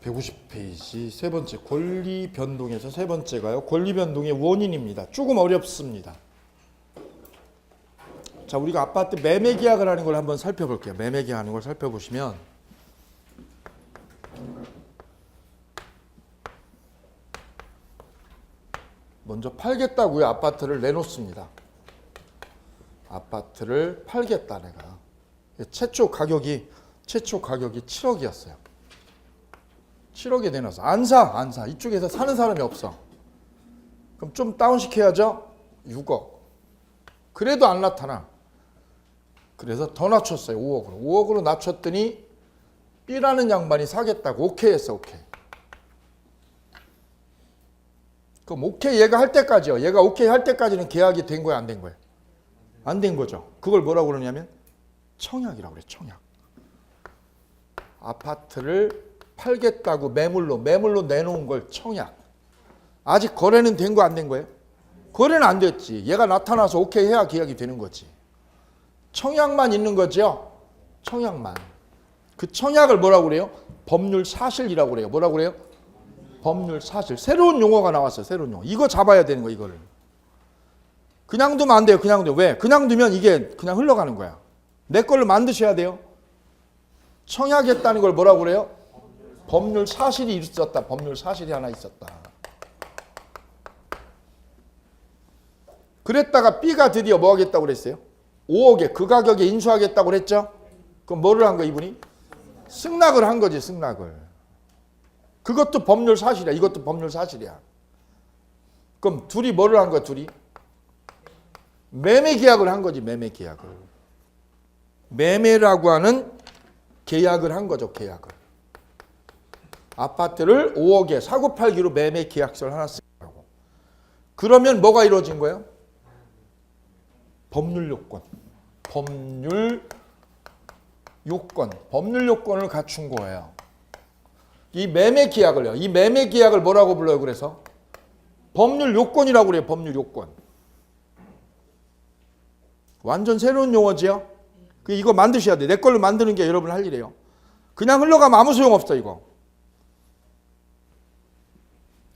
150페이지 세 번째 권리 변동에서 세 번째가요. 권리 변동의 원인입니다. 조금 어렵습니다. 자, 우리가 아파트 매매 계약을 하는 걸 한번 살펴볼게요. 매매 계약하는 걸 살펴보시면 먼저 팔겠다고요. 아파트를 내놓습니다. 아파트를 팔겠다 내가. 최초 가격이 7억이었어요. 7억에 내놔서 안 사. 이쪽에서 사는 사람이 없어. 그럼 좀 다운시켜야죠. 6억. 그래도 안 나타나. 그래서 더 낮췄어요. 5억으로. 5억으로 낮췄더니 B라는 양반이 사겠다고 오케이 했어. 오케이. 그럼 오케이 얘가 할 때까지요. 얘가 오케이 할 때까지는 계약이 된 거야, 안 된 거야? 안 된 거죠. 그걸 뭐라고 그러냐면 청약이라고 그래. 청약. 아파트를 팔겠다고 매물로 내놓은 걸 청약. 아직 거래는 된 거 안 된 거예요? 거래는 안 됐지. 얘가 나타나서 오케이 해야 계약이 되는 거지. 청약만 있는 거죠. 청약만. 그 청약을 뭐라고 그래요? 법률 사실이라고 그래요. 뭐라고 그래요? 법률 사실. 새로운 용어가 나왔어요. 새로운 용어. 이거 잡아야 되는 거 이거를. 그냥 두면 안 돼요. 그냥 둬. 왜? 그냥 두면 이게 그냥 흘러가는 거야. 내 걸로 만드셔야 돼요. 청약했다는 걸 뭐라고 그래요? 법률 사실이 있었다. 법률 사실이 하나 있었다. 그랬다가 B가 드디어 뭐 하겠다고 그랬어요? 5억에 그 가격에 인수하겠다고 그랬죠? 그럼 뭐를 한 거야 이분이? 승낙을 한 거지. 승낙을. 그것도 법률 사실이야. 이것도 법률 사실이야. 그럼 둘이 뭐를 한 거야? 둘이? 매매 계약을 한 거지. 매매 계약을. 매매라고 하는 계약을 한 거죠. 계약을. 아파트를 5억에 사고 팔기로 매매 계약서를 하나 쓰고. 그러면 뭐가 이루어진 거예요? 법률 요건. 법률 요건을 갖춘 거예요. 이 매매 계약을요. 이 매매 계약을 뭐라고 불러요? 그래서 법률 요건이라고 그래요. 법률 요건. 완전 새로운 용어지요. 이거 만드셔야 돼. 내 걸로 만드는 게 여러분 할 일이에요. 그냥 흘러가면 아무 소용없어 이거.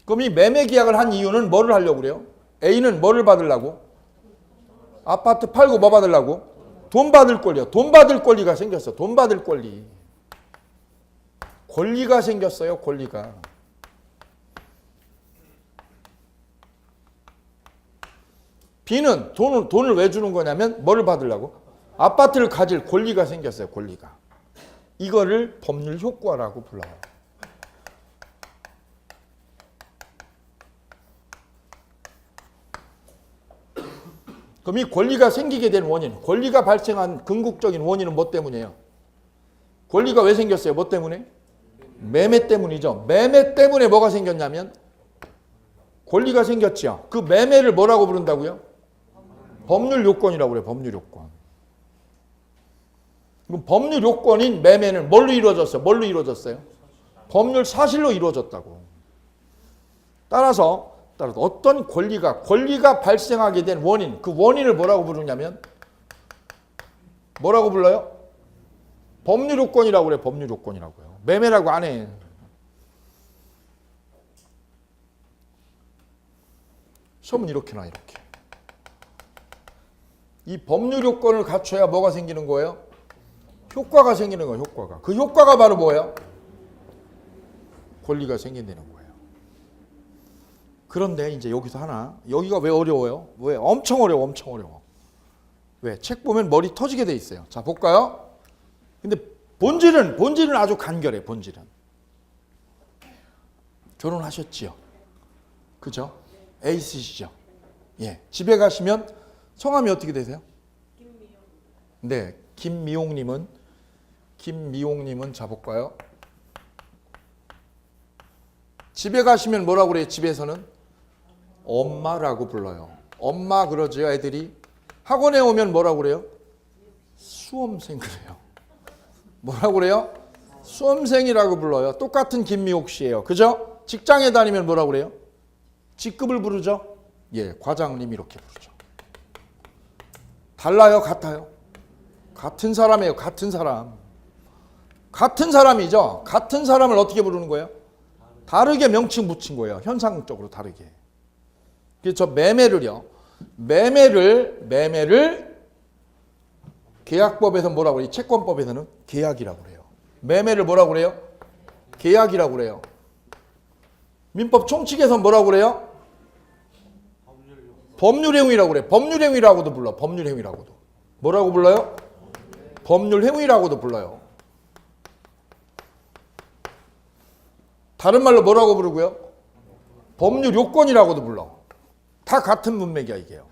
그럼 이 매매 계약을 한 이유는 뭐를 하려고 그래요? A는 뭐를 받으려고? 아파트 팔고 뭐 받으려고? 돈 받을 권리요. 돈 받을 권리가 생겼어. 돈 받을 권리. 권리가 생겼어요. 권리가. B는 돈을 왜 주는 거냐면 뭐를 받으려고? 아파트를 가질 권리가 생겼어요. 권리가. 이거를 법률 효과라고 불러요. 그럼 이 권리가 생기게 된 원인, 권리가 발생한 궁극적인 원인은 뭐 때문이에요? 권리가 왜 생겼어요? 뭐 때문에? 매매 때문이죠. 매매 때문에 뭐가 생겼냐면 권리가 생겼죠. 그 매매를 뭐라고 부른다고요? 법률 요건이라고 그래요. 법률 요건. 그럼 법률 요건인 매매는 뭘로 이루어졌어요? 뭘로 이루어졌어요? 법률 사실로 이루어졌다고. 따라서 어떤 권리가 발생하게 된 원인, 그 원인을 뭐라고 부르냐면 뭐라고 불러요? 법률 요건이라고 그래요. 법률 요건이라고요. 매매라고 안 해. 시험은 이렇게 나 이렇게. 이 법률 요건을 갖춰야 뭐가 생기는 거예요? 효과가 생기는 거예요. 효과가. 그 효과가 바로 뭐예요? 권리가 생긴다는 거예요. 그런데 이제 여기서 하나, 여기가 왜 어려워요? 왜? 엄청 어려워. 엄청 어려워. 왜? 책 보면 머리 터지게 돼 있어요. 자, 볼까요? 근데 본질은 아주 간결해. 본질은. 결혼하셨지요? 그죠? 애 있으시죠? 예. 집에 가시면 성함이 어떻게 되세요? 김미용. 네. 김미용님은 자 볼까요? 집에 가시면 뭐라고 그래요? 집에서는 엄마라고 불러요. 엄마 그러죠. 애들이 학원에 오면 뭐라고 그래요? 수험생 그래요. 뭐라고 그래요? 수험생이라고 불러요. 똑같은 김미옥 씨예요. 그죠? 직장에 다니면 뭐라고 그래요? 직급을 부르죠. 예, 과장님 이렇게 부르죠. 달라요? 같아요? 같은 사람이에요. 같은 사람. 같은 사람이죠. 같은 사람을 어떻게 부르는 거예요? 다르게 명칭 붙인 거예요. 현상적으로 다르게. 그래서 저 매매를요. 매매를 계약법에서 뭐라고 그래요? 채권법에서는 계약이라고 그래요. 매매를 뭐라고 그래요? 계약이라고 그래요. 민법 총칙에서 뭐라고 그래요? 법률행위라고 그래요. 법률행위라고도 불러. 법률행위라고도. 뭐라고 불러요? 법률행위라고도 불러요. 다른 말로 뭐라고 부르고요? 법률요건이라고도 불러. 다 같은 문맥이야 이게요.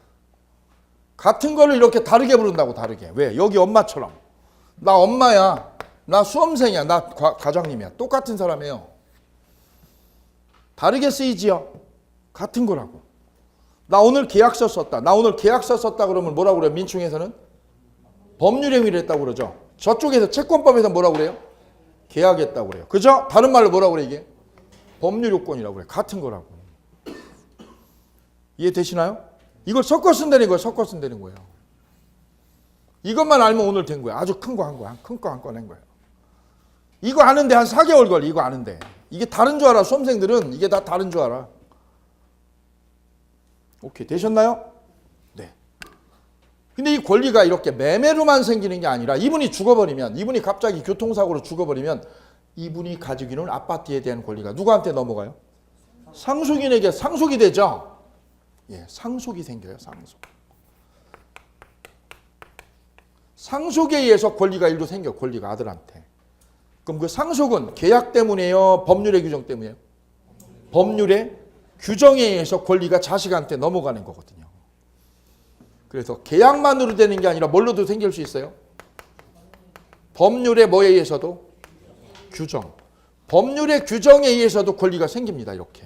같은 거를 이렇게 다르게 부른다고 다르게. 왜? 여기 엄마처럼. 나 엄마야. 나 수험생이야. 나 과장님이야. 똑같은 사람이에요. 다르게 쓰이지요. 같은 거라고. 나 오늘 계약서 썼다. 나 오늘 계약서 썼다 그러면 뭐라고 그래요? 민중에서는 법률행위를 했다고 그러죠. 저쪽에서 채권법에서 뭐라고 그래요? 계약했다고 그래요. 그죠? 다른 말로 뭐라고 그래요 이게? 법률요건이라고 그래요. 같은 거라고. 이해되시나요? 이걸 섞어 쓴다는 거예요. 섞어 쓴다는 거예요. 이것만 알면 오늘 된 거예요. 아주 큰 거 한 거야. 큰 거 한 거 낸 거예요. 이거 아는데 한 4개월 걸려. 이거 아는데. 이게 다른 줄 알아. 수험생들은 이게 다 다른 줄 알아. 오케이. 되셨나요? 네. 근데 이 권리가 이렇게 매매로만 생기는 게 아니라 이분이 죽어버리면, 이분이 갑자기 교통사고로 죽어버리면 이분이 가지고 있는 아파트에 대한 권리가 누구한테 넘어가요? 상속인에게 상속이 되죠. 예, 상속이 생겨요. 상속. 상속에 의해서 권리가 일도 생겨. 권리가 아들한테. 그럼 그 상속은 계약 때문이에요? 법률의 규정 때문이에요? 법률의 규정에 의해서 권리가 자식한테 넘어가는 거거든요. 그래서 계약만으로 되는 게 아니라 뭘로도 생길 수 있어요? 법률의 뭐에 의해서도? 규정. 법률의 규정에 의해서도 권리가 생깁니다. 이렇게.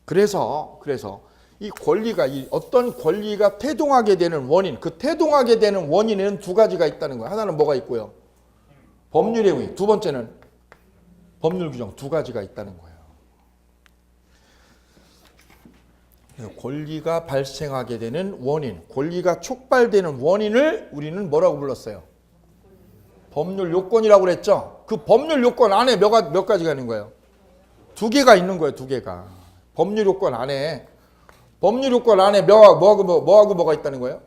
그래서 이 권리가 어떤 권리가 태동하게 되는 원인, 그 태동하게 되는 원인에는 두 가지가 있다는 거예요. 하나는 뭐가 있고요? 법률행위. 두 번째는 법률 규정. 두 가지가 있다는 거예요. 권리가 발생하게 되는 원인, 권리가 촉발되는 원인을 우리는 뭐라고 불렀어요? 법률 요건이라고 그랬죠? 그 법률 요건 안에 몇 가지가 있는 거예요? 두 개가 있는 거예요. 두 개가. 법률 요건 안에 뭐가 있다는 거예요?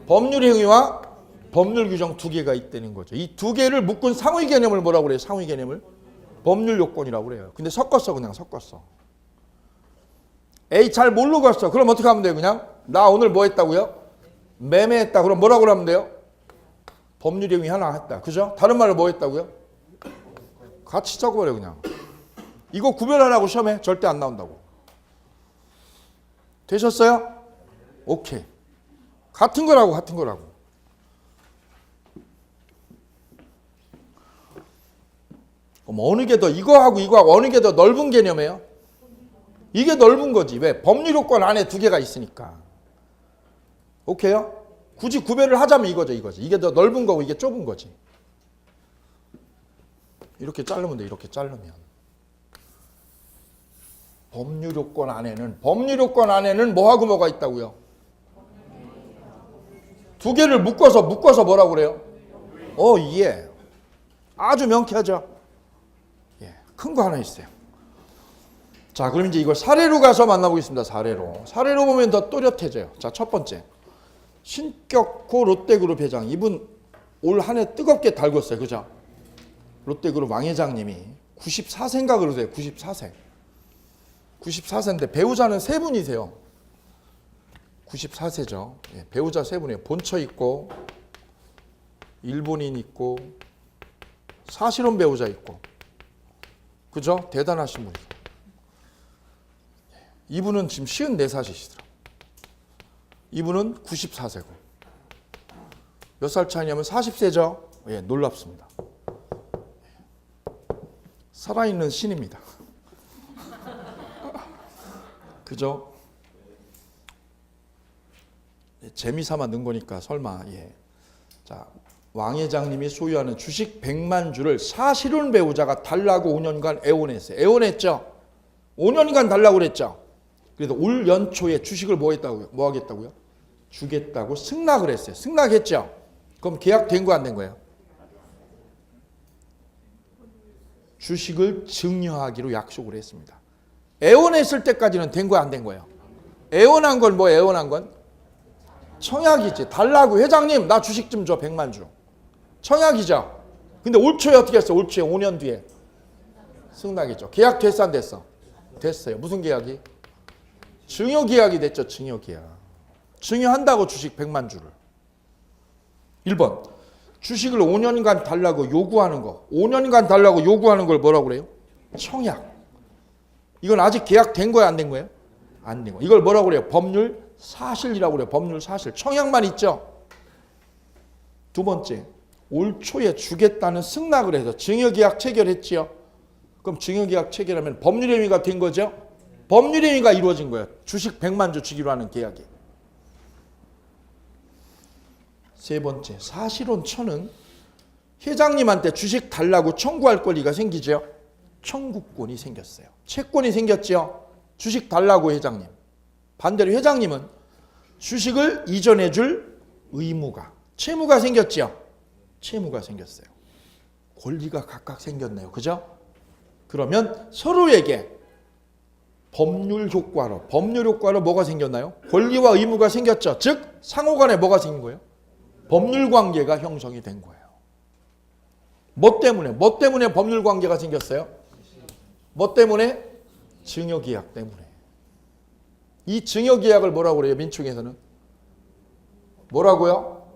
법률 행위와 법률 규정 두 개가 있다는 거죠. 이 두 개를 묶은 상위 개념을 뭐라고 그래요? 상위 개념을 법률 요건이라고 그래요. 근데 그냥 섞었어. 에이 잘 모르고 갔어. 그럼 어떻게 하면 돼요? 그냥 나 오늘 뭐 했다고요? 매매했다. 그럼 뭐라고 하면 돼요? 법률 행위 하나 했다. 그죠? 다른 말로 뭐 했다고요? 같이 적어버려 그냥. 이거 구별하라고 시험에 절대 안 나온다고. 되셨어요? 오케이. 같은 거라고. 그럼 어느 게 더 이거하고 어느 게 더 넓은 개념이에요? 이게 넓은 거지. 왜? 법률 요건 안에 두 개가 있으니까. 오케이요? 굳이 구별을 하자면 이거죠. 이게 더 넓은 거고 이게 좁은 거지. 이렇게 자르면 돼. 이렇게 자르면. 법률 요건 안에는 뭐하고 뭐가 있다고요? 두 개를 묶어서 뭐라고 그래요? 예. 아주 명쾌하죠? 예. 큰 거 하나 있어요. 자, 그럼 이제 이걸 사례로 가서 만나보겠습니다. 사례로 보면 더 또렷해져요. 자, 첫 번째. 신격호 롯데그룹 회장. 이분 올 한 해 뜨겁게 달궜어요. 그죠? 롯데그룹 왕 회장님이 94세인가 그러세요. 94세. 94세인데 배우자는 세 분이세요. 94세죠. 예, 배우자 세 분이에요. 본처 있고 일본인 있고 사실혼 배우자 있고. 그죠? 대단하신 분이죠. 이분은 지금 54살이시더라고요. 이분은 94세고. 몇 살 차이냐면 40세죠? 예, 놀랍습니다. 살아있는 신입니다. 그죠? 재미삼아 넣은 거니까 설마. 예. 자, 왕 회장님이 소유하는 주식 100만 주를 사실혼 배우자가 달라고 5년간 애원했어요. 애원했죠? 5년간 달라고 그랬죠? 그래서 올 연초에 주식을 뭐 하겠다고요? 주겠다고 승낙을 했어요. 승낙했죠? 그럼 계약된 거 안 된 거예요? 주식을 증여하기로 약속을 했습니다. 애원했을 때까지는 된 거야, 안 된 거예요? 애원한 건 뭐 애원한 건? 청약이지. 달라고. 회장님 나 주식 좀 줘. 100만 주. 청약이죠. 근데 올 초에 어떻게 했어? 올 초에 5년 뒤에 승낙이죠. 계약 됐어 안 됐어? 됐어요. 무슨 계약이? 증여 계약이 됐죠. 증여 계약. 증여한다고 주식 100만 주를. 1번 주식을 5년간 달라고 요구하는 거. 5년간 달라고 요구하는 걸 뭐라고 그래요? 청약. 이건 아직 계약된 거야 안 된 거예요? 안 된 거. 이걸 뭐라고 그래요? 법률 사실이라고 그래요. 법률 사실. 청약만 있죠. 두 번째, 올 초에 주겠다는 승낙을 해서 증여계약 체결했지요. 그럼 증여계약 체결하면 법률 행위가 된 거죠. 법률 행위가 이루어진 거예요. 주식 100만 주 주기로 하는 계약이. 세 번째, 사실혼처는 회장님한테 주식 달라고 청구할 권리가 생기죠. 청구권이 생겼어요. 채권이 생겼죠. 주식 달라고 회장님. 반대로 회장님은 주식을 이전해 줄 의무가, 채무가 생겼죠. 채무가 생겼어요. 권리가 각각 생겼네요. 그죠? 그러면 서로에게 법률 효과로 뭐가 생겼나요? 권리와 의무가 생겼죠. 즉 상호간에 뭐가 생긴 거예요? 법률 관계가 형성이 된 거예요. 뭐 때문에 법률 관계가 생겼어요? 뭐 때문에? 증여계약 때문에. 이 증여계약을 뭐라고 그래요? 민축에서는 뭐라고요?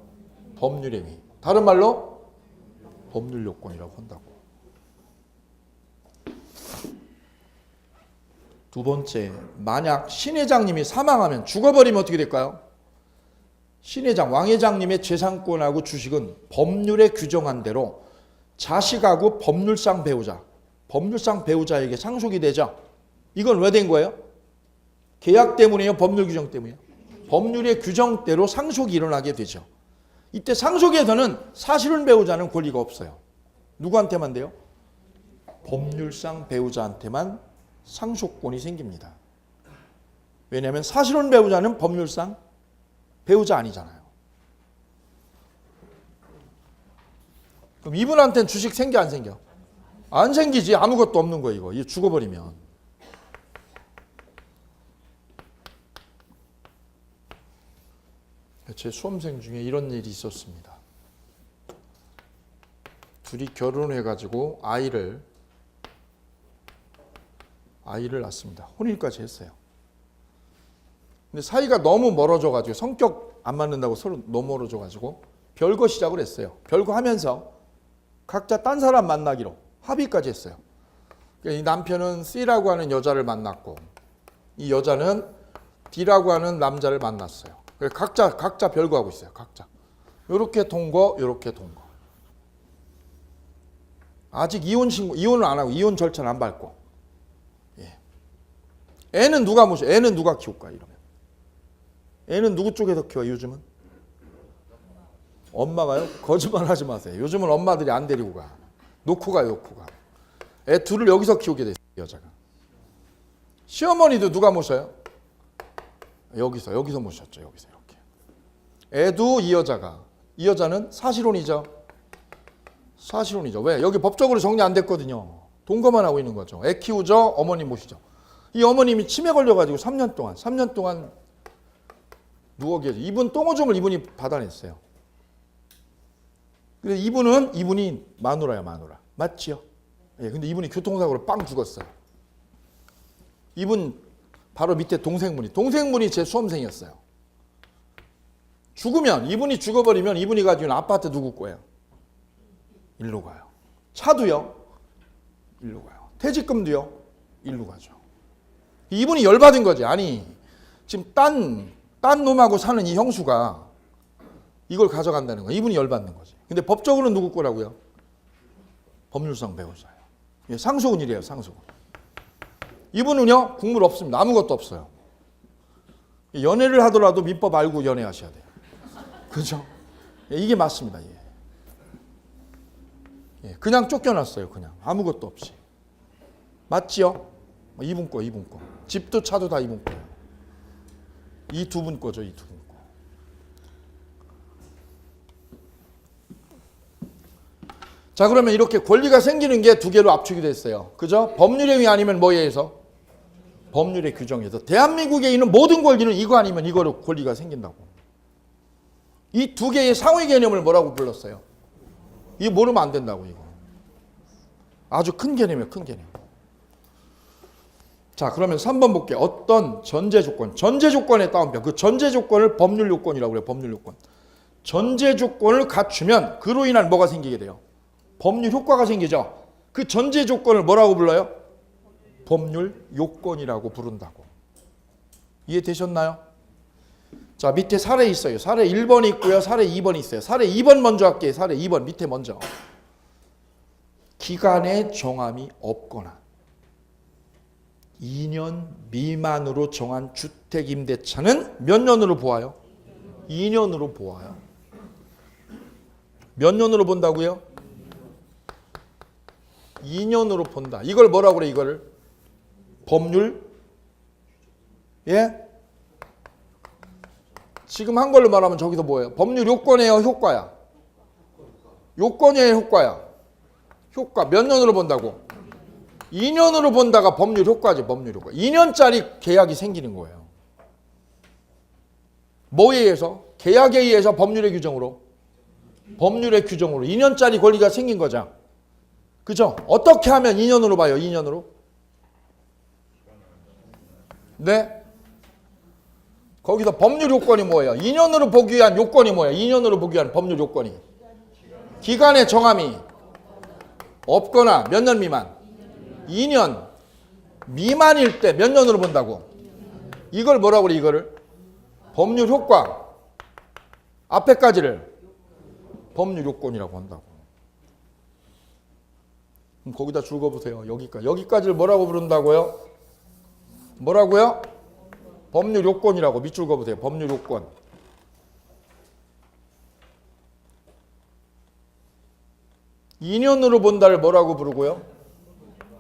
법률행위. 다른 말로 법률요건이라고 한다고. 두 번째, 만약 신 회장님이 사망하면 죽어버리면 어떻게 될까요? 신 회장, 왕 회장님의 재산권하고 주식은 법률에 규정한 대로 자식하고 법률상 배우자에게 상속이 되죠. 이건 왜 된 거예요? 계약 때문이에요? 법률 규정 때문이에요? 법률의 규정대로 상속이 일어나게 되죠. 이때 상속에서는 사실혼 배우자는 권리가 없어요. 누구한테만 돼요? 법률상 배우자한테만 상속권이 생깁니다. 왜냐하면 사실혼 배우자는 법률상 배우자 아니잖아요. 그럼 이분한테는 주식 생겨 안 생겨? 안 생기지. 아무것도 없는 거예요. 이거 죽어버리면. 제 수험생 중에 이런 일이 있었습니다. 둘이 결혼해가지고 아이를 낳습니다. 혼인까지 했어요. 근데 사이가 너무 멀어져가지고 성격 안 맞는다고 서로 너무 멀어져가지고 별거 시작을 했어요. 별거 하면서 각자 딴 사람 만나기로 합의까지 했어요. 이 남편은 C라고 하는 여자를 만났고 이 여자는 D라고 하는 남자를 만났어요. 각자 별거하고 있어요. 각자. 요렇게 동거, 요렇게 동거. 아직 이혼을 안 하고 이혼 절차는 안 밟고. 예. 애는 누가 모셔? 애는 누가 키울까 이러면? 애는 누구 쪽에서 키워요? 요즘은? 엄마가요? 거짓말 하지 마세요. 요즘은 엄마들이 안 데리고 가. 놓고 가요. 애 둘을 여기서 키우게 됐어요. 여자가. 시어머니도 누가 모셔요? 여기서 모셨죠. 여기서 이렇게. 애도 이 여자는 사실혼이죠. 왜? 여기 법적으로 정리 안 됐거든요. 동거만 하고 있는 거죠. 애 키우죠. 어머니 모시죠. 이 어머님이 치매 걸려가지고 3년 동안 누워 계세요. 이분 똥오줌을 이분이 받아냈어요. 근데 이분이 마누라야. 맞지요? 예, 근데 이분이 교통사고로 빵 죽었어요. 이분 바로 밑에 동생분이 제 수험생이었어요. 이분이 죽어버리면 이분이 가지고 있는 아파트 누구 거예요? 일로 가요. 차도요? 일로 가요. 퇴직금도요? 일로 가죠. 이분이 열받은 거지. 아니 지금 딴 놈하고 사는 이 형수가 이걸 가져간다는 거야. 이분이 열받는 거지. 근데 법적으로는 누구 거라고요? 법률상 배우자예요. 상속은 이래요. 상속은. 이분은요 국물 없습니다. 아무것도 없어요. 연애를 하더라도 민법 알고 연애하셔야 돼요. 그죠? 이게 맞습니다. 그냥 쫓겨났어요. 그냥 아무것도 없이. 맞지요? 이분 거. 집도 차도 다 이분 거예요. 이 두 분 거죠. 이 두 분 거. 자, 그러면 이렇게 권리가 생기는 게 두 개로 압축이 됐어요. 그죠? 법률에 의해 아니면 뭐에 의해서? 법률의 규정에서. 대한민국에 있는 모든 권리는 이거 아니면 이거로 권리가 생긴다고. 이 두 개의 상위 개념을 뭐라고 불렀어요? 이거 모르면 안 된다고, 이거. 아주 큰 개념이에요, 큰 개념. 자, 그러면 3번 볼게요. 어떤 전제 조건, 전제 조건에 따옴표. 그 전제 조건을 법률 요건이라고 그래요, 법률 요건. 전제 조건을 갖추면 그로 인한 뭐가 생기게 돼요? 법률 효과가 생기죠. 그 전제 조건을 뭐라고 불러요? 법률 요건이라고 부른다고. 이해되셨나요? 자, 밑에 사례 있어요. 사례 1번 있고요. 사례 2번 있어요. 사례 2번 먼저 할게요. 사례 2번 밑에 먼저. 기간의 정함이 없거나 2년 미만으로 정한 주택임대차는 몇 년으로 보아요? 2년으로 보아요. 몇 년으로 본다고요? 2년으로 본다. 이걸 뭐라고 그래, 이거를? 법률? 예? 지금 한 걸로 말하면 저기서 뭐예요? 법률 요건이에요, 효과야? 요건이에요, 효과야? 효과. 몇 년으로 본다고? 2년으로 본다가 법률 효과지, 법률 효과. 2년짜리 계약이 생기는 거예요. 뭐에 의해서? 계약에 의해서 법률의 규정으로? 법률의 규정으로 2년짜리 권리가 생긴 거죠. 그죠? 어떻게 하면 2년으로 봐요, 2년으로? 네? 거기서 법률 요건이 뭐예요? 2년으로 보기 위한 요건이 뭐예요? 2년으로 보기 위한 법률 요건이. 기간의 정함이 없거나 몇 년 미만? 2년 미만일 때 몇 년으로 본다고? 이걸 뭐라고 그래, 이거를? 법률 효과. 앞에까지를 법률 요건이라고 한다고. 그럼 거기다 줄거보세요. 여기까지. 여기까지를 뭐라고 부른다고요? 뭐라고요? 법률 요건이라고 밑줄 그어보세요. 법률 요건. (2년으로) 본다를 뭐라고 부르고요?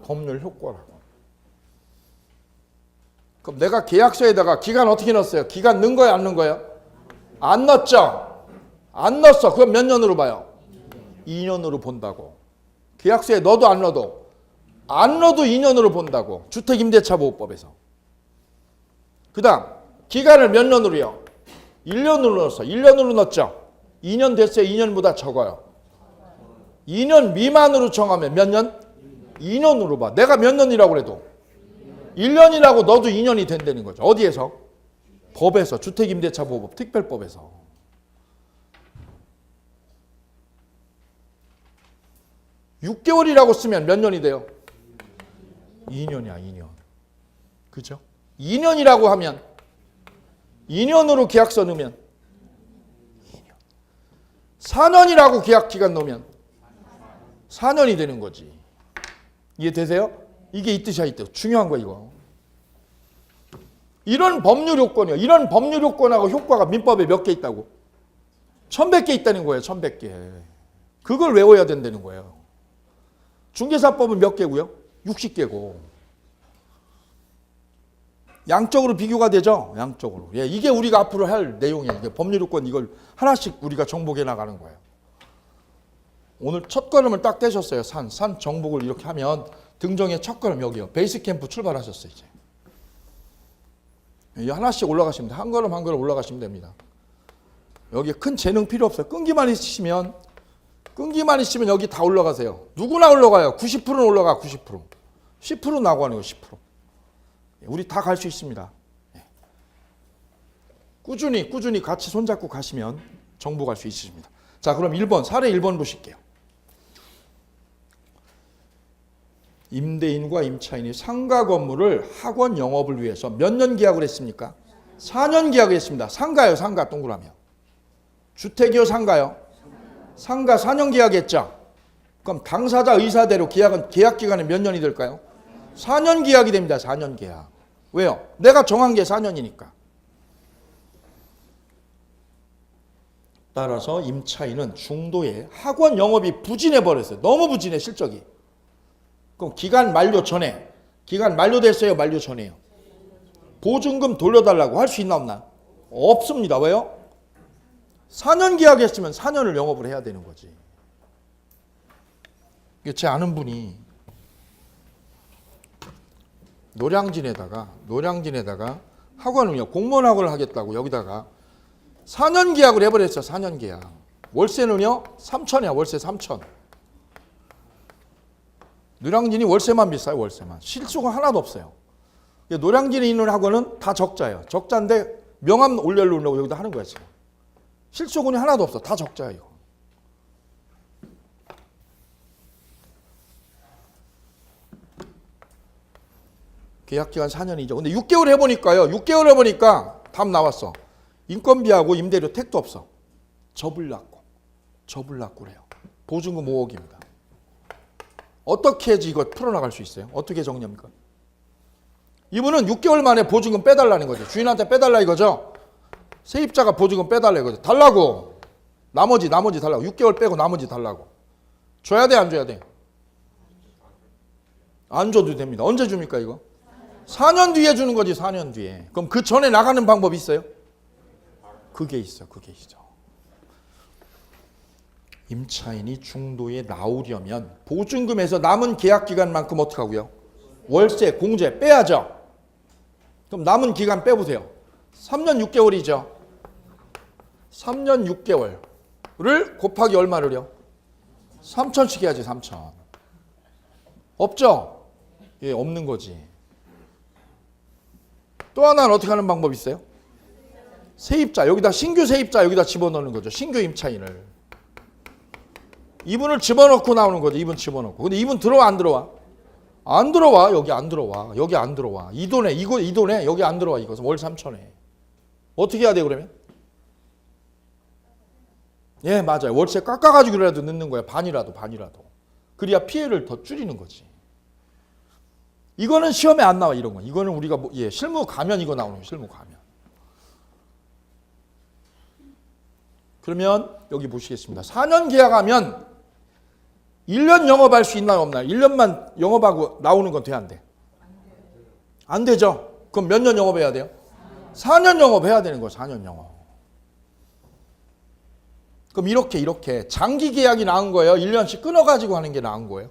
법률 효과라고. 그럼 내가 계약서에다가 기간 어떻게 넣었어요? 기간 넣은 거예요, 안 넣은 거예요? 안 넣었죠? 안 넣었어. 그럼 몇 년으로 봐요? 2년으로 본다고. 계약서에 넣어도 안 넣어도? 안 넣어도 2년으로 본다고. 주택임대차보호법에서. 그 다음 기간을 몇 년으로요? 1년으로 넣었어. 1년으로 넣었죠? 2년 됐어요? 2년보다 적어요? 2년 미만으로 정하면 몇 년? 2년으로 봐. 내가 몇 년이라고 그래도 1년이라고 넣어도 2년이 된다는 거죠. 어디에서? 법에서. 주택임대차보호법 특별법에서. (6개월이라고) 쓰면 몇 년이 돼요? 2년이야, 2년. 그죠? 2년이라고 하면 2년으로 계약서 넣으면 2년. 4년이라고 계약기간 넣으면 4년이 되는 거지. 이해되세요? 이게 이 뜻이야, 이 뜻. 중요한 거 이거. 이런 법률 요건이요. 이런 법률 요건하고 효과가 민법에 몇 개 있다고? 1100개 있다는 거예요. 1100개. 그걸 외워야 된다는 거예요. 중개사법은 몇 개고요? 60개고. 양적으로 비교가 되죠? 양적으로. 예, 이게 우리가 앞으로 할 내용이에요. 이게 법률 요건 이걸 하나씩 우리가 정복해 나가는 거예요. 오늘 첫 걸음을 딱 떼셨어요. 산 정복을 이렇게 하면 등정의 첫 걸음 여기요. 베이스 캠프 출발하셨어요, 이제. 예, 하나씩 올라가시면 돼요. 한 걸음 한 걸음 올라가시면 됩니다. 여기 큰 재능 필요 없어요. 끈기만 있으시면 여기 다 올라가세요. 누구나 올라가요. 90%는 올라가, 90%. 10% 나고 하는 거예요, 10%. 우리 다 갈 수 있습니다. 꾸준히 같이 손잡고 가시면 정복할 수 있으십니다. 자, 그럼 1번, 사례 1번 보실게요. 임대인과 임차인이 상가 건물을 학원 영업을 위해서 몇 년 계약을 했습니까? 4년 계약을 했습니다. 상가요, 상가 동그라미요. 주택이요, 상가요? 상가 4년 계약했죠? 그럼 당사자 의사대로 계약 기간은 몇 년이 될까요? 4년 계약이 됩니다. 4년 계약. 왜요? 내가 정한 게 4년이니까. 따라서 임차인은 중도에 학원 영업이 부진해 버렸어요. 너무 부진해, 실적이. 그럼 기간 만료 전에, 기간 만료됐어요, 만료 전에요? 보증금 돌려달라고 할 수 있나 없나? 없습니다. 왜요? 4년 계약했으면 4년을 영업을 해야 되는 거지. 제 아는 분이 노량진에다가 학원을요, 공무원 학원을 하겠다고 여기다가 4년 계약을 해버렸어요. 4년 계약. 월세는요 3천이야. 월세 3천. 노량진이 월세만 비싸요. 월세만. 실수가 하나도 없어요. 노량진에 있는 학원은 다 적자예요. 적자인데 명함 올려놓으려고 여기다 하는 거야 지금. 실수군이 하나도 없어. 다 적자예요. 이거. 계약기간 4년이죠. 근데 6개월 해보니까요. 6개월 해보니까 답 나왔어. 인건비하고 임대료 택도 없어. 저불납고래요. 보증금 5억입니다. 어떻게 해야지 이거 풀어나갈 수 있어요? 어떻게 정리합니까? 이분은 6개월 만에 보증금 빼달라는 거죠. 주인한테 빼달라 이거죠. 세입자가 보증금 빼달라 이거죠. 달라고. 나머지 달라고. 6개월 빼고 나머지 달라고. 줘야 돼, 안 줘야 돼? 안 줘도 됩니다. 언제 줍니까 이거? 4년 뒤에 주는 거지. 4년 뒤에. 그럼 그 전에 나가는 방법이 있어요? 그게 있죠. 임차인이 중도에 나오려면 보증금에서 남은 계약기간만큼 어떻게 하고요? 월세, 공제 빼야죠. 그럼 남은 기간 빼보세요. 3년 6개월이죠. 3년 6개월을 곱하기 얼마를요? 3천씩 해야지. 3천. 없죠? 예, 없는 거지. 또 하나는 어떻게 하는 방법이 있어요? 세입자, 여기다 신규 세입자 여기다 집어넣는 거죠. 신규 임차인을. 이분을 집어넣고 나오는 거죠. 이분 집어넣고. 근데 이분 들어와 안 들어와? 안 들어와. 여기 안 들어와. 여기 안 들어와. 이 돈에 이 돈에 여기 안 들어와. 이거 월 3천에. 어떻게 해야 돼 그러면? 예, 맞아요. 월세 깎아가지고라도 넣는 거야. 반이라도. 그래야 피해를 더 줄이는 거지. 이거는 시험에 안 나와 이런 거. 이거는 우리가 실무 가면 이거 나오는 거. 실무 가면. 그러면 여기 보시겠습니다. 4년 계약하면 1년 영업할 수 있나요, 없나요? 1년만 영업하고 나오는 건 돼, 안 돼? 안 되죠. 그럼 몇 년 영업해야 돼요? 4년 영업해야 되는 거예요. 4년 영업. 그럼 이렇게 장기 계약이 나은 거예요? 1년씩 끊어가지고 하는 게 나은 거예요?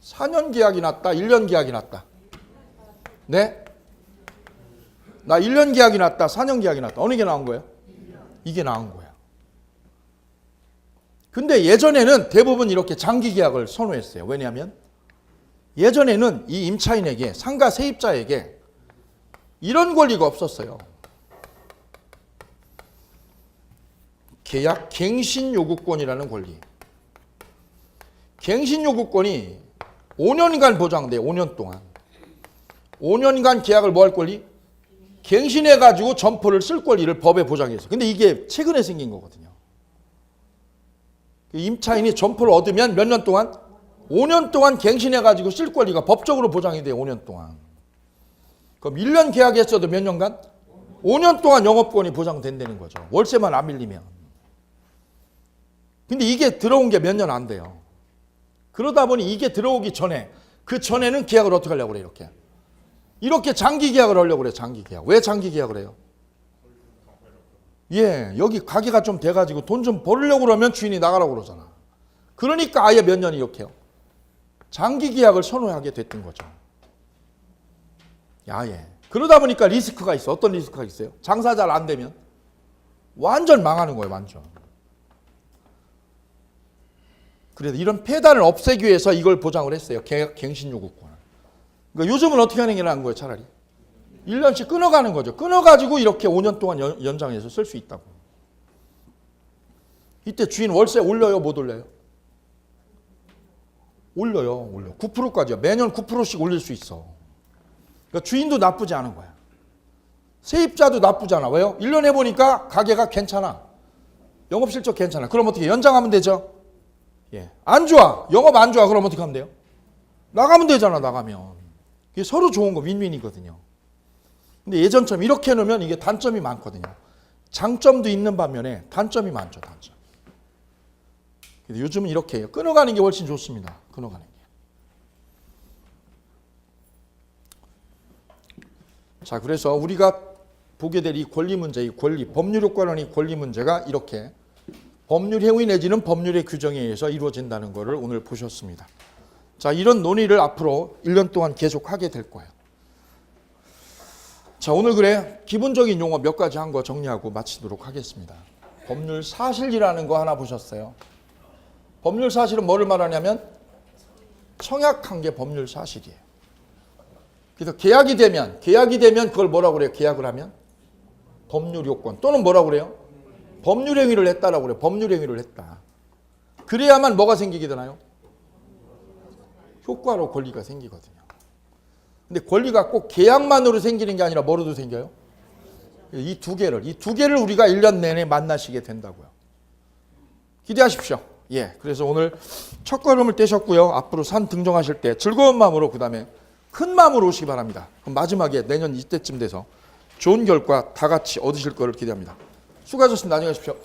4년 계약이 낫다? 1년 계약이 낫다? 네? 나 1년 계약이 낫다? 4년 계약이 낫다? 어느 게 나은 거예요? 이게 나은 거야. 근데 예전에는 대부분 이렇게 장기 계약을 선호했어요. 왜냐하면 예전에는 이 임차인에게, 상가 세입자에게 이런 권리가 없었어요. 계약 갱신 요구권이라는 권리. 갱신 요구권이 5년간 보장돼요. 5년 동안. 5년간 계약을 뭐 할 권리? 갱신해가지고 점포를 쓸 권리를 법에 보장했어요. 근데 이게 최근에 생긴 거거든요. 임차인이 점포를 얻으면 몇 년 동안? 5년 동안 갱신해가지고 쓸 권리가 법적으로 보장이 돼요. 5년 동안. 그럼 1년 계약했어도 몇 년간? 5년 동안 영업권이 보장된다는 거죠. 월세만 안 밀리면. 근데 이게 들어온 게 몇 년 안 돼요. 그러다 보니 이게 들어오기 전에, 그 전에는 계약을 어떻게 하려고 그래요? 이렇게 장기 계약을 하려고 그래요. 장기 계약. 왜 장기 계약을 해요? 예, 여기 가게가 좀 돼가지고 돈 좀 벌려고 그러면 주인이 나가라고 그러잖아. 그러니까 아예 몇 년 이렇게 해요. 장기 계약을 선호하게 됐던 거죠. 아예. 그러다 보니까 리스크가 있어. 어떤 리스크가 있어요? 장사 잘 안 되면 완전 망하는 거예요. 완전. 그래서 이런 폐단을 없애기 위해서 이걸 보장을 했어요. 계약 갱신 요구권을. 그러니까 요즘은 어떻게 하는 게 나은 거예요? 차라리 1년씩 끊어가는 거죠. 끊어가지고 이렇게 5년 동안 연장해서 쓸 수 있다고. 이때 주인 월세 올려요? 못 올려요? 올려요. 9%까지요. 매년 9%씩 올릴 수 있어. 그러니까 주인도 나쁘지 않은 거야. 세입자도 나쁘지 않아. 왜요? 1년 해보니까 가게가 괜찮아. 영업실적 괜찮아. 그럼 어떻게 연장하면 되죠? 예. 안 좋아. 영업 안 좋아. 그럼 어떻게 하면 돼요? 나가면 되잖아. 나가면. 이게 서로 좋은 거 윈윈이거든요. 근데 예전처럼 이렇게 해놓으면 이게 단점이 많거든요. 장점도 있는 반면에 단점이 많죠. 단점. 근데 요즘은 이렇게 해요. 끊어가는 게 훨씬 좋습니다. 끊어가는 게. 자, 그래서 우리가 보게 될 이 권리 문제, 이 권리, 법률 효과론의 권리 문제가 이렇게 법률 행위 내지는 법률의 규정에 의해서 이루어진다는 것을 오늘 보셨습니다. 자, 이런 논의를 앞으로 1년 동안 계속하게 될 거예요. 자, 오늘 그래 기본적인 용어 몇 가지 한 거 정리하고 마치도록 하겠습니다. 법률 사실이라는 거 하나 보셨어요. 법률 사실은 뭐를 말하냐면 청약한 게 법률 사실이에요. 그래서 계약이 되면 그걸 뭐라고 그래요? 계약을 하면 법률 요건 또는 뭐라고 그래요? 법률 행위를 했다라고 그래요. 법률 행위를 했다. 그래야만 뭐가 생기게 되나요? 효과로 권리가 생기거든요. 근데 권리가 꼭 계약만으로 생기는 게 아니라 뭐로도 생겨요? 이 두 개를 우리가 1년 내내 만나시게 된다고요. 기대하십시오. 예, 그래서 오늘 첫 걸음을 떼셨고요. 앞으로 산 등정하실 때 즐거운 마음으로 그다음에 큰 마음으로 오시기 바랍니다. 그럼 마지막에 내년 이때쯤 돼서 좋은 결과 다 같이 얻으실 거를 기대합니다. 수고하셨습니다. 안녕히 가십시오.